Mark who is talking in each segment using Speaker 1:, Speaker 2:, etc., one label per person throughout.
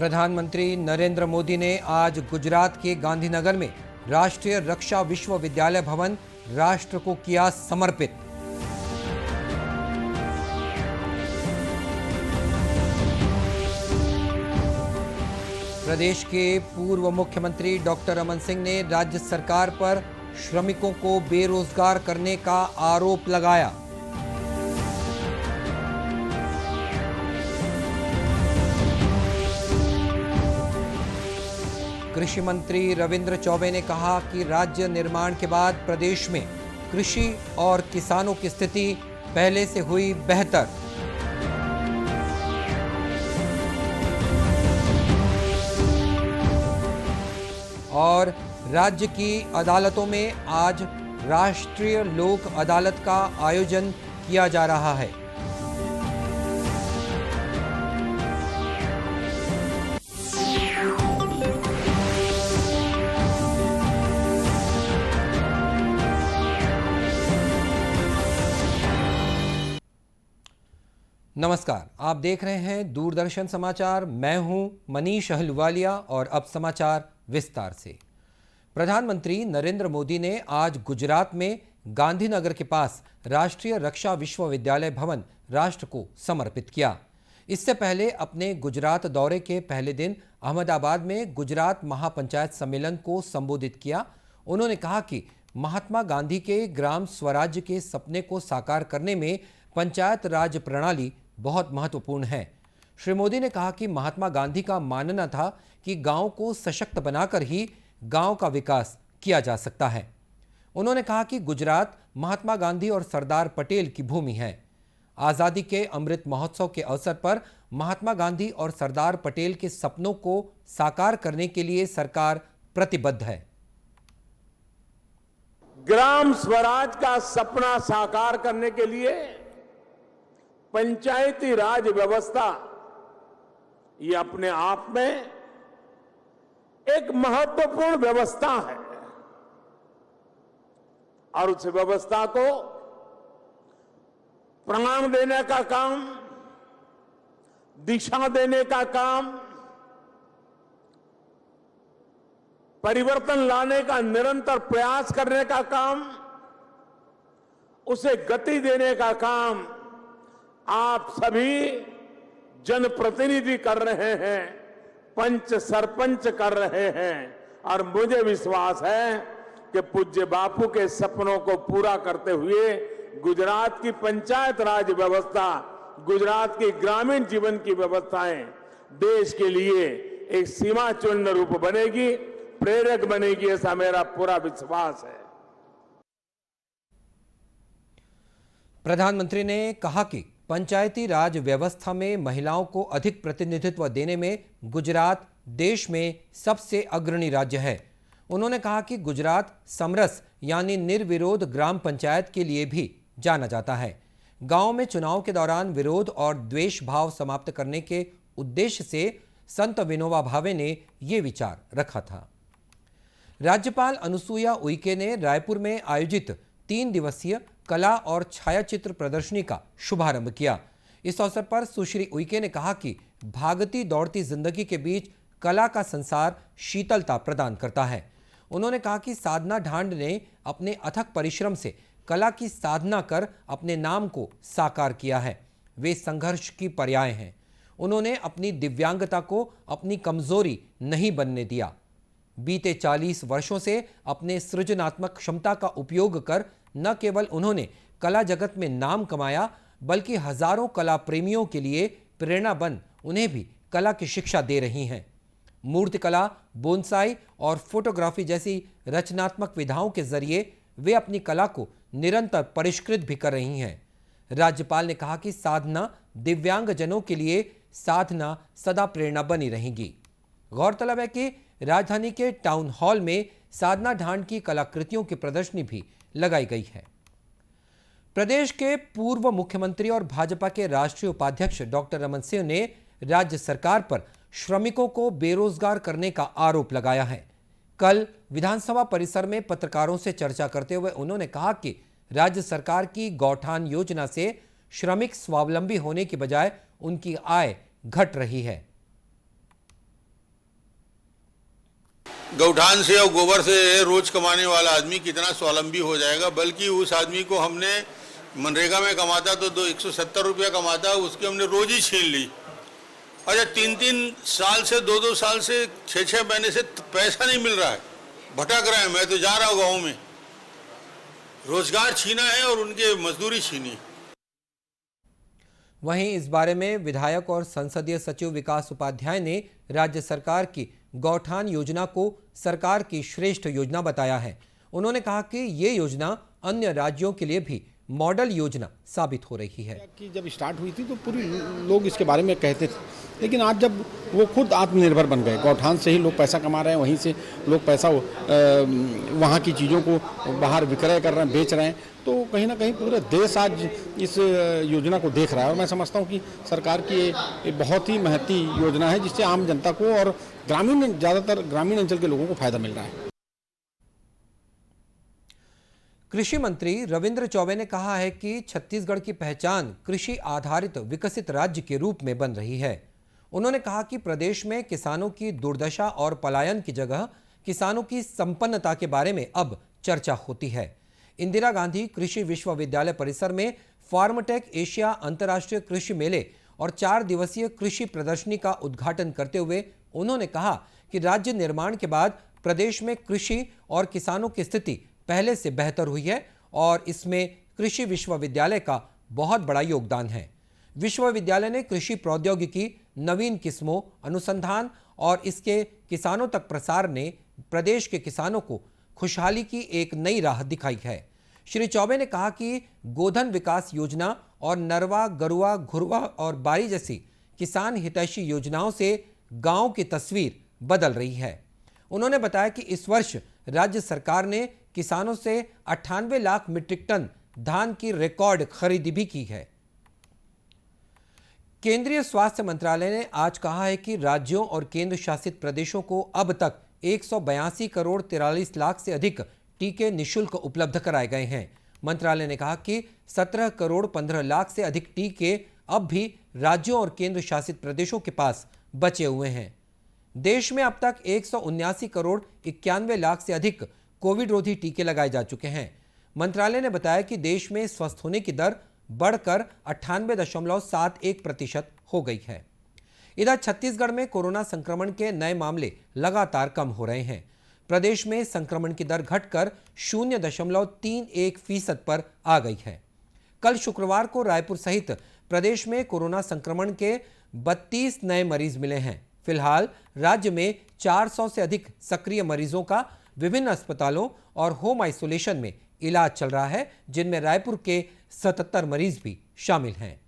Speaker 1: प्रधानमंत्री नरेंद्र मोदी ने आज गुजरात के गांधीनगर में राष्ट्रीय रक्षा विश्वविद्यालय भवन राष्ट्र को किया समर्पित। प्रदेश के पूर्व मुख्यमंत्री डॉक्टर रमन सिंह ने राज्य सरकार पर श्रमिकों को बेरोजगार करने का आरोप लगाया। कृषि मंत्री रविंद्र चौबे ने कहा कि राज्य निर्माण के बाद प्रदेश में कृषि और किसानों की स्थिति पहले से हुई बेहतर। और राज्य की अदालतों में आज राष्ट्रीय लोक अदालत का आयोजन किया जा रहा है। नमस्कार, आप देख रहे हैं दूरदर्शन समाचार। मैं हूं मनीष अहलुवालिया और अब समाचार विस्तार से। प्रधानमंत्री नरेंद्र मोदी ने आज गुजरात में गांधीनगर के पास राष्ट्रीय रक्षा विश्वविद्यालय भवन राष्ट्र को समर्पित किया। इससे पहले अपने गुजरात दौरे के पहले दिन अहमदाबाद में गुजरात महापंचायत सम्मेलन को संबोधित किया। उन्होंने कहा कि महात्मा गांधी के ग्राम स्वराज्य के सपने को साकार करने में पंचायत राज प्रणाली बहुत महत्वपूर्ण है। श्री मोदी ने कहा कि महात्मा गांधी का मानना था कि गांव को सशक्त बनाकर ही गांव का विकास किया जा सकता है। उन्होंने कहा कि गुजरात महात्मा गांधी और सरदार पटेल की भूमि है। आजादी के अमृत महोत्सव के अवसर पर महात्मा गांधी और सरदार पटेल के सपनों को साकार करने के लिए सरकार प्रतिबद्ध है।
Speaker 2: ग्राम स्वराज का सपना साकार करने के लिए पंचायती राज व्यवस्था ये अपने आप में एक महत्वपूर्ण व्यवस्था है और उस व्यवस्था को प्राण देने का काम, दिशा देने का काम, परिवर्तन लाने का निरंतर प्रयास करने का काम, उसे गति देने का काम आप सभी जनप्रतिनिधि कर रहे हैं, पंच सरपंच कर रहे हैं। और मुझे विश्वास है कि पूज्य बापू के सपनों को पूरा करते हुए गुजरात की पंचायत राज व्यवस्था, गुजरात की ग्रामीण जीवन की व्यवस्थाएं देश के लिए एक सीमा चिन्ह रूप बनेगी, प्रेरक बनेगी, ऐसा मेरा पूरा विश्वास है।
Speaker 1: प्रधानमंत्री ने कहा कि पंचायती राज व्यवस्था में महिलाओं को अधिक प्रतिनिधित्व देने में गुजरात देश में सबसे अग्रणी राज्य है। उन्होंने कहा कि गुजरात समरस यानी निर्विरोध ग्राम पंचायत के लिए भी जाना जाता है। गांव में चुनाव के दौरान विरोध और द्वेष भाव समाप्त करने के उद्देश्य से संत विनोबा भावे ने ये विचार रखा था। राज्यपाल अनुसुईया उइके ने रायपुर में आयोजित 3 दिवसीय कला और छायाचित्र प्रदर्शनी का शुभारंभ किया। इस अवसर पर सुश्री उइके ने कहा कि भागती दौड़ती जिंदगी के बीच कला का संसार शीतलता प्रदान करता है। उन्होंने कहा कि साधना ढांड ने अपने अथक परिश्रम से कला की साधना कर अपने नाम को साकार किया है। वे संघर्ष की पर्याय हैं। उन्होंने अपनी दिव्यांगता को अपनी कमजोरी नहीं बनने दिया। बीते 40 वर्षों से अपने सृजनात्मक क्षमता का उपयोग कर न केवल उन्होंने कला जगत में नाम कमाया, बल्कि हजारों कला प्रेमियों के लिए प्रेरणा बन उन्हें भी कला की शिक्षा दे रही हैं। मूर्तिकला, बोनसाई और फोटोग्राफी जैसी रचनात्मक विधाओं के जरिए वे अपनी कला को निरंतर परिष्कृत भी कर रही हैं। राज्यपाल ने कहा कि साधना दिव्यांगजनों के लिए साधना सदा प्रेरणा बनी रहेगी। गौरतलब है कि राजधानी के टाउन हॉल में साधना ढांड की कलाकृतियों की प्रदर्शनी भी लगाई गई है। प्रदेश के पूर्व मुख्यमंत्री और भाजपा के राष्ट्रीय उपाध्यक्ष डॉक्टर रमन सिंह ने राज्य सरकार पर श्रमिकों को बेरोजगार करने का आरोप लगाया है। कल विधानसभा परिसर में पत्रकारों से चर्चा करते हुए उन्होंने कहा कि राज्य सरकार की गौठान योजना से श्रमिक स्वावलंबी होने की बजाय उनकी आय घट रही है।
Speaker 3: गौठान से और गोबर से रोज कमाने वाला आदमी कितना स्वावलंबी हो जाएगा, बल्कि उस आदमी को हमने मनरेगा में कमाता तो 170 रुपया कमाता, उसके हमने रोज ही छीन ली। अच्छा 3-3 साल से 2-2 साल से 6-6 महीने से पैसा नहीं मिल रहा है, भटक रहे हैं। मैं तो जा रहा हूँ गाँव में, रोजगार छीना है और उनके मजदूरी छीनी।
Speaker 1: वहीं इस बारे में विधायक और संसदीय सचिव विकास उपाध्याय ने राज्य सरकार की गौठान योजना को सरकार की श्रेष्ठ योजना बताया है। उन्होंने कहा कि ये योजना अन्य राज्यों के लिए भी मॉडल योजना साबित हो रही है।
Speaker 4: कि जब स्टार्ट हुई थी तो पूरी लोग इसके बारे में कहते थे, लेकिन आज जब वो खुद आत्मनिर्भर बन गए, गौठान से ही लोग पैसा कमा रहे हैं, वहीं से लोग पैसा वहाँ की चीज़ों को बाहर विक्रय कर रहे हैं, बेच रहे हैं, तो कहीं ना कहीं पूरा देश आज इस योजना को देख रहा है। और मैं समझता हूँ कि सरकार की ये बहुत ही महती योजना है, जिससे आम जनता को और ज़्यादातर ग्रामीण अंचल के लोगों को फायदा मिल रहा है।
Speaker 1: कृषि मंत्री रविंद्र चौबे ने कहा है कि छत्तीसगढ़ की पहचान कृषि आधारित विकसित राज्य के रूप में बन रही है। उन्होंने कहा कि प्रदेश में किसानों की दुर्दशा और पलायन की जगह किसानों की संपन्नता के बारे में अब चर्चा होती है। इंदिरा गांधी कृषि विश्वविद्यालय परिसर में फार्मटेक एशिया अंतर्राष्ट्रीय कृषि मेले और 4 दिवसीय कृषि प्रदर्शनी का उद्घाटन करते हुए उन्होंने कहा कि राज्य निर्माण के बाद प्रदेश में कृषि और किसानों की स्थिति पहले से बेहतर हुई है और इसमें कृषि विश्वविद्यालय का बहुत बड़ा योगदान है। विश्वविद्यालय ने कृषि प्रौद्योगिकी, नवीन किस्मों, अनुसंधान और इसके किसानों तक प्रसार ने प्रदेश के किसानों को खुशहाली की एक नई राह दिखाई है। श्री चौबे ने कहा कि गोधन विकास योजना और नरवा, गरुआ, घुरवा और बारी जैसी किसान हितैषी योजनाओं से गांव की तस्वीर बदल रही है। उन्होंने बताया कि इस वर्ष राज्य सरकार ने किसानों से 98 लाख मीट्रिक टन धान की रिकॉर्ड खरीदी भी की है। केंद्रीय स्वास्थ्य मंत्रालय ने आज कहा है कि राज्यों और केंद्र शासित प्रदेशों को अब तक 182 करोड़ 43 लाख से अधिक टीके निःशुल्क उपलब्ध कराए गए हैं। मंत्रालय ने कहा कि 17 करोड़ 15 लाख से अधिक टीके अब भी राज्यों और केंद्र शासित प्रदेशों के पास बचे हुए हैं। देश में अब तक 179 करोड़ 91 लाख से अधिक कोविड रोधी टीके लगाए जा चुके हैं। मंत्रालय ने बताया कि देश में स्वस्थ होने की दर बढ़कर 98.71% हो गई है। इधर छत्तीसगढ़ में कोरोना संक्रमण के नए मामले लगातार कम हो रहे हैं। प्रदेश में संक्रमण की दर घटकर 0.31% पर आ गई है। कल शुक्रवार को रायपुर सहित प्रदेश में कोरोना संक्रमण के 32 नए मरीज मिले हैं। फिलहाल राज्य में 400 से अधिक सक्रिय मरीजों का विभिन्न अस्पतालों और होम आइसोलेशन में इलाज चल रहा है, जिनमें रायपुर के 77 मरीज भी शामिल हैं।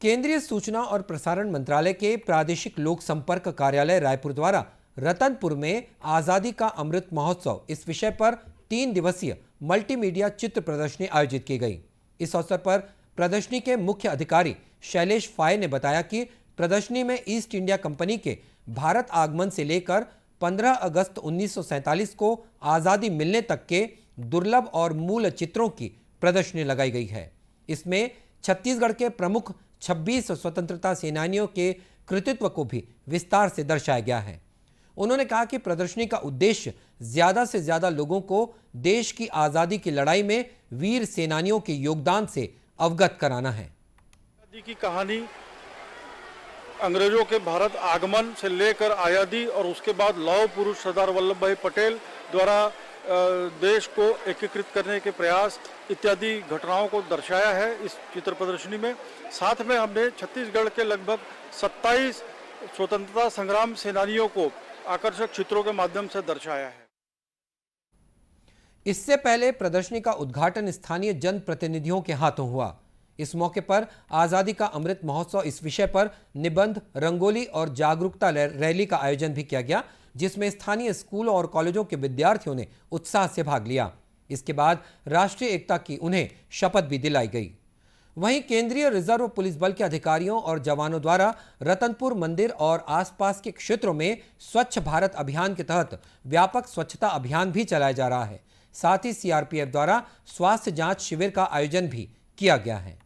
Speaker 1: केंद्रीय सूचना और प्रसारण मंत्रालय के प्रादेशिक लोक संपर्क कार्यालय रायपुर द्वारा रतनपुर में आजादी का अमृत महोत्सव इस विषय पर 3 दिवसीय मल्टीमीडिया चित्र प्रदर्शनी आयोजित की गई। इस अवसर पर प्रदर्शनी के मुख्य अधिकारी शैलेश फाये ने बताया कि प्रदर्शनी में ईस्ट इंडिया कंपनी के भारत आगमन से लेकर 15 अगस्त 1947 को आज़ादी मिलने तक के दुर्लभ और मूल चित्रों की प्रदर्शनी लगाई गई है। इसमें छत्तीसगढ़ के प्रमुख 26 स्वतंत्रता सेनानियों के कृतित्व को भी विस्तार से दर्शाया गया है। उन्होंने कहा कि प्रदर्शनी का उद्देश्य ज्यादा से ज्यादा लोगों को देश की आज़ादी की लड़ाई में वीर सेनानियों के योगदान से अवगत कराना है।
Speaker 5: आज़ादी की कहानी अंग्रेजों के भारत आगमन से लेकर आज़ादी और उसके बाद लौह पुरुष सरदार वल्लभ भाई पटेल द्वारा देश को एकीकृत करने के प्रयास इत्यादि घटनाओं को दर्शाया है इस चित्र प्रदर्शनी में। साथ में हमने छत्तीसगढ़ के लगभग 27 स्वतंत्रता संग्राम सेनानियों को आकर्षक चित्रों के माध्यम से दर्शाया है।
Speaker 1: इससे पहले प्रदर्शनी का उद्घाटन स्थानीय जनप्रतिनिधियों के हाथों हुआ। इस मौके पर आजादी का अमृत महोत्सव इस विषय पर निबंध, रंगोली और जागरूकता रैली का आयोजन भी किया गया, जिसमें स्थानीय स्कूलों और कॉलेजों के विद्यार्थियों ने उत्साह से भाग लिया। इसके बाद राष्ट्रीय एकता की उन्हें शपथ भी दिलाई गई। वहीं केंद्रीय रिजर्व पुलिस बल के अधिकारियों और जवानों द्वारा रतनपुर मंदिर और आसपास के क्षेत्रों में स्वच्छ भारत अभियान के तहत व्यापक स्वच्छता अभियान भी चलाया जा रहा है। साथ ही सीआरपीएफ द्वारा स्वास्थ्य जांच शिविर का आयोजन भी किया गया है।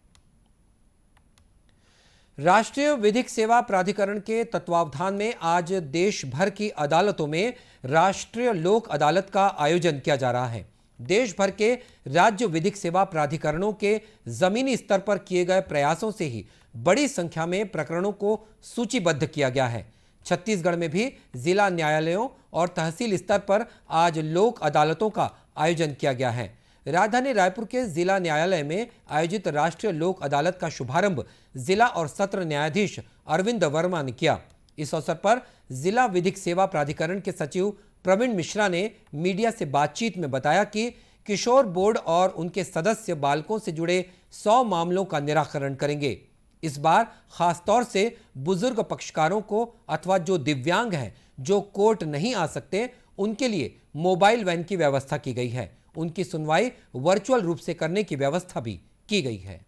Speaker 1: राष्ट्रीय विधिक सेवा प्राधिकरण के तत्वावधान में आज देश भर की अदालतों में राष्ट्रीय लोक अदालत का आयोजन किया जा रहा है। देश भर के राज्य विधिक सेवा प्राधिकरणों के जमीनी स्तर पर किए गए प्रयासों से ही बड़ी संख्या में प्रकरणों को सूचीबद्ध किया गया है। छत्तीसगढ़ में भी जिला न्यायालयों और तहसील स्तर पर आज लोक अदालतों का आयोजन किया गया है। राजधानी रायपुर के जिला न्यायालय में आयोजित राष्ट्रीय लोक अदालत का शुभारंभ जिला और सत्र न्यायाधीश अरविंद वर्मा ने किया। इस अवसर पर जिला विधिक सेवा प्राधिकरण के सचिव प्रवीण मिश्रा ने मीडिया से बातचीत में बताया कि किशोर बोर्ड और उनके सदस्य बालकों से जुड़े 100 मामलों का निराकरण करेंगे। इस बार खासतौर से बुजुर्ग पक्षकारों को अथवा जो दिव्यांग हैं, जो कोर्ट नहीं आ सकते, उनके लिए मोबाइल वैन की व्यवस्था की गई है। उनकी सुनवाई वर्चुअल रूप से करने की व्यवस्था भी की गई है।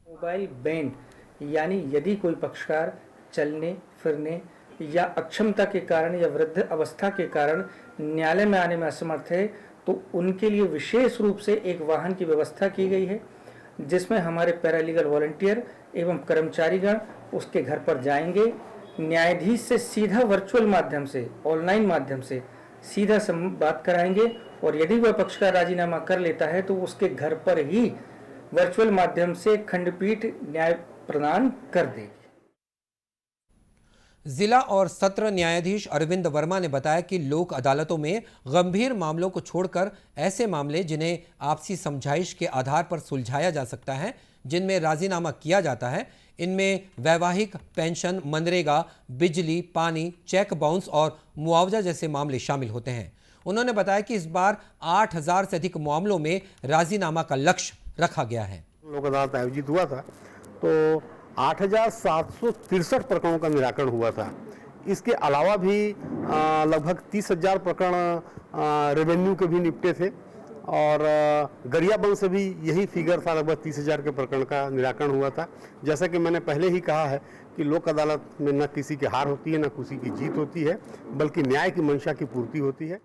Speaker 6: मोबाइल बैंड यानी यदि कोई पक्षकार चलने फिरने या अक्षमता के कारण या वृद्ध अवस्था के कारण न्यायालय में आने में असमर्थ है, तो उनके लिए विशेष रूप से एक वाहन की व्यवस्था की गई है, जिसमें हमारे पैरालीगल वॉलंटियर एवं कर्मचारीगण उसके घर पर जाएंगे। न्यायाधीश से सीधा वर्चुअल माध्यम से, ऑनलाइन माध्यम से सीधा बात कराएंगे और यदि वह पक्षकार राजीनामा कर लेता है तो उसके घर पर ही वर्चुअल माध्यम से खंडपीठ न्याय प्रदान कर देगी।
Speaker 1: जिला और सत्र न्यायाधीश अरविंद वर्मा ने बताया कि लोक अदालतों में गंभीर मामलों को छोड़कर ऐसे मामले जिन्हें आपसी समझाइश के आधार पर सुलझाया जा सकता है, जिनमें राजीनामा किया जाता है, इनमें वैवाहिक, पेंशन, मनरेगा, बिजली, पानी, चेक बाउंस और मुआवजा जैसे मामले शामिल होते हैं। उन्होंने बताया कि इस बार 8000 से अधिक मामलों में राजीनामा का लक्ष्य रखा गया है।
Speaker 7: लोक अदालत आयोजित हुआ था तो 8763 प्रकरणों का निराकरण हुआ था। इसके अलावा भी लगभग 30,000 प्रकरण रेवेन्यू के भी निपटे थे और गरियाबंद से भी यही फिगर था, लगभग 30,000 के प्रकरण का निराकरण हुआ था। जैसा कि मैंने पहले ही कहा है कि लोक अदालत में न किसी की हार होती है, न किसी की जीत होती है, बल्कि न्याय की मंशा की पूर्ति होती है।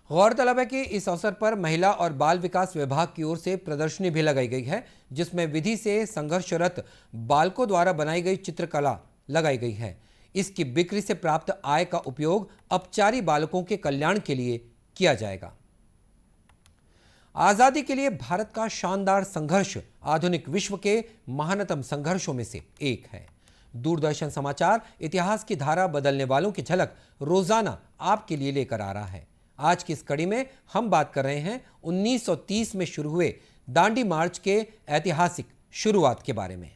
Speaker 1: गौरतलब है कि इस अवसर पर महिला और बाल विकास विभाग की ओर से प्रदर्शनी भी लगाई गई है, जिसमें विधि से संघर्षरत बालकों द्वारा बनाई गई चित्रकला लगाई गई है। इसकी बिक्री से प्राप्त आय का उपयोग अपचारी बालकों के कल्याण के लिए किया जाएगा। आजादी के लिए भारत का शानदार संघर्ष आधुनिक विश्व के महानतम संघर्षों में से एक है। दूरदर्शन समाचार इतिहास की धारा बदलने वालों की झलक रोजाना आपके लिए लेकर आ रहा है। आज की इस कड़ी में हम बात कर रहे हैं 1930 में शुरू हुए दांडी मार्च के ऐतिहासिक शुरुआत के बारे में।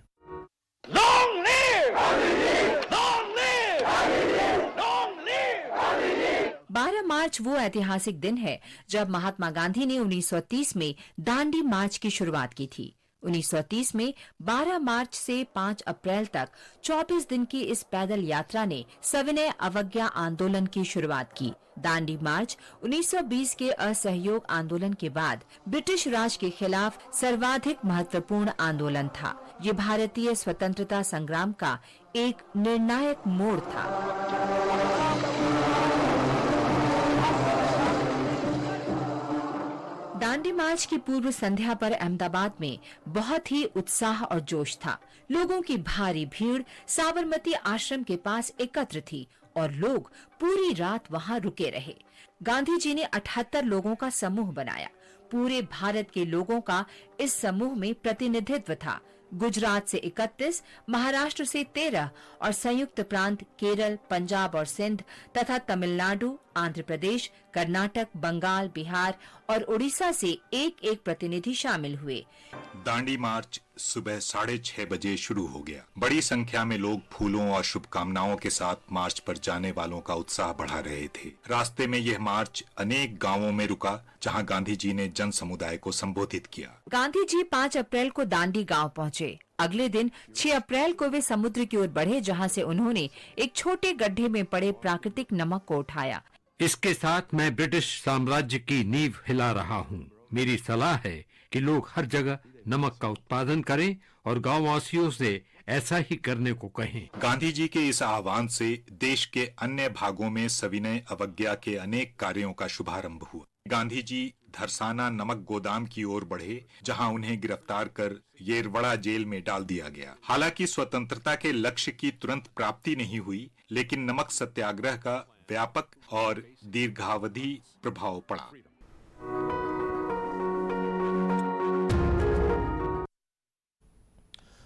Speaker 8: 12 मार्च वो ऐतिहासिक दिन है जब महात्मा गांधी ने 1930 में दांडी मार्च की शुरुआत की थी। 1930 में 12 मार्च से 5 अप्रैल तक 24 दिन की इस पैदल यात्रा ने सविनय अवज्ञा आंदोलन की शुरुआत की। दांडी मार्च 1920 के असहयोग आंदोलन के बाद ब्रिटिश राज के खिलाफ सर्वाधिक महत्वपूर्ण आंदोलन था। ये भारतीय स्वतंत्रता संग्राम का एक निर्णायक मोड़ था। दांडी मार्च की पूर्व संध्या पर अहमदाबाद में बहुत ही उत्साह और जोश था। लोगों की भारी भीड़ साबरमती आश्रम के पास एकत्र थी और लोग पूरी रात वहां रुके रहे। गांधी जी ने 78 लोगों का समूह बनाया। पूरे भारत के लोगों का इस समूह में प्रतिनिधित्व था। गुजरात से 31, महाराष्ट्र से 13 और संयुक्त प्रांत केरल, पंजाब और सिंध तथा तमिलनाडु, आंध्र प्रदेश, कर्नाटक, बंगाल, बिहार और उड़ीसा से एक प्रतिनिधि शामिल हुए।
Speaker 9: दांडी मार्च सुबह 6:30 बजे शुरू हो गया। बड़ी संख्या में लोग फूलों और शुभकामनाओं के साथ मार्च पर जाने वालों का उत्साह बढ़ा रहे थे। रास्ते में यह मार्च अनेक गांवों में रुका, जहां गांधी जी ने जन समुदाय को संबोधित किया।
Speaker 8: गांधी जी 5 अप्रैल को दांडी गांव पहुंचे। अगले दिन 6 अप्रैल को वे समुद्र की ओर बढ़े, जहां से उन्होंने एक छोटे गड्ढे में पड़े प्राकृतिक नमक को उठाया।
Speaker 10: इसके साथ मैं ब्रिटिश साम्राज्य की नींव हिला रहा हूँ। मेरी सलाह है कि लोग हर जगह नमक का उत्पादन करें और गांववासियों से ऐसा ही करने को कहें।
Speaker 9: गांधी जी के इस आह्वान से देश के अन्य भागों में सविनय अवज्ञा के अनेक कार्यों का शुभारंभ हुआ। गांधी जी धरसाना नमक गोदाम की ओर बढ़े, जहां उन्हें गिरफ्तार कर येरवड़ा जेल में डाल दिया गया। हालांकि स्वतंत्रता के लक्ष्य की तुरंत प्राप्ति नहीं हुई, लेकिन नमक सत्याग्रह का व्यापक और दीर्घावधि प्रभाव पड़ा।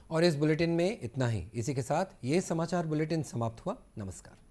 Speaker 1: और इस बुलेटिन में इतना ही। इसी के साथ ये समाचार बुलेटिन समाप्त हुआ। नमस्कार।